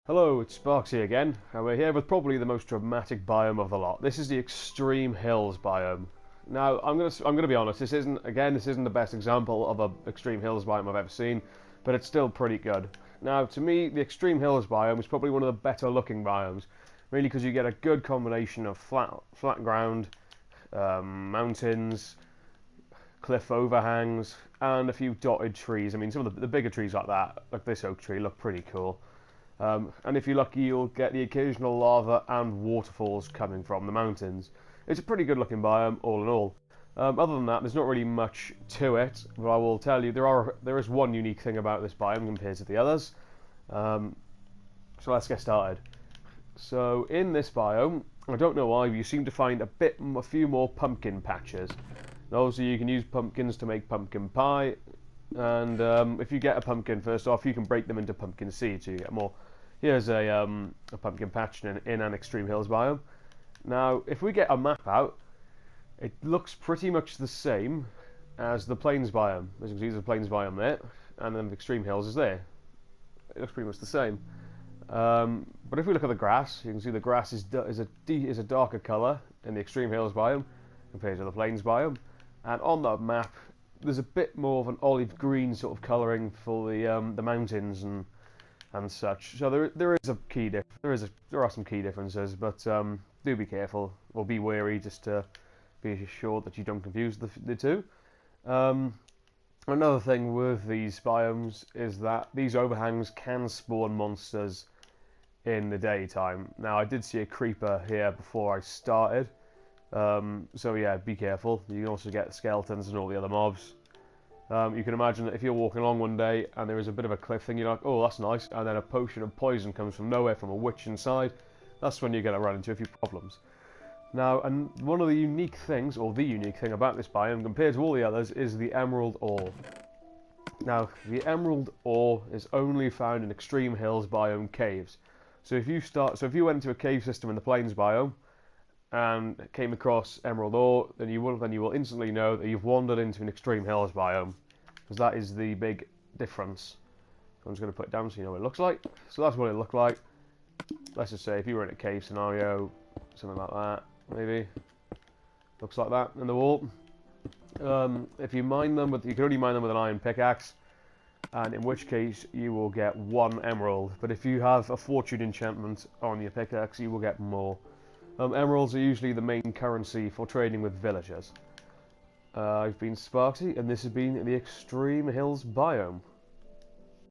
Hello, it's Sparksy again, and we're here with probably the most dramatic biome of the lot. This is the extreme hills biome. Now, I'm gonna be honest. This isn't the best example of a extreme hills biome I've ever seen, but it's still pretty good. Now, to me, the extreme hills biome is probably one of the better looking biomes, really because you get a good combination of flat ground, mountains, cliff overhangs, and a few dotted trees. I mean, some of the bigger trees like this oak tree, look pretty cool. And if you're lucky, you'll get the occasional lava and waterfalls coming from the mountains. It's a pretty good looking biome, all in all. Other than that, there's not really much to it, but I will tell you there is one unique thing about this biome compared to the others. So let's get started. So in this biome, I don't know why, you seem to find a few more pumpkin patches. And also, you can use pumpkins to make pumpkin pie, and if you get a pumpkin, first off, you can break them into pumpkin seeds, so you get more. Here's a pumpkin patch in an extreme hills biome. Now, if we get a map out, it looks pretty much the same as the plains biome. As you can see, there's a plains biome there, and then the extreme hills is there. It looks pretty much the same. But if we look at the grass, you can see the grass is a darker colour in the extreme hills biome compared to the plains biome. And on that map, there's a bit more of an olive green sort of colouring for the mountains and such. So there are some key differences, but do be careful or be wary, just to be sure that you don't confuse the two. Another thing with these biomes is that these overhangs can spawn monsters in the daytime. Now, I did see a creeper here before I started. So yeah, be careful. You can also get skeletons and all the other mobs. You can imagine that if you're walking along one day and there is a bit of a cliff thing, you're like, oh, that's nice, and then a potion of poison comes from nowhere from a witch inside, that's when you're going to run into a few problems. Now, and one of the unique things, or the unique thing about this biome compared to all the others, is the emerald ore. Now, the emerald ore is only found in extreme hills biome caves. So if you went into a cave system in the plains biome, and came across emerald ore, then you will instantly know that you've wandered into an extreme hills biome, because that is the big difference. I'm just going to put it down so you know what it looks like. So that's what it looked like. Let's just say if you were in a cave scenario, something like that, maybe looks like that in the wall. If you mine them, you can only mine them with an iron pickaxe, and in which case you will get 1 emerald. But if you have a fortune enchantment on your pickaxe, you will get more. Emeralds are usually the main currency for trading with villagers. I've been Sparksy, and this has been the Extreme Hills Biome.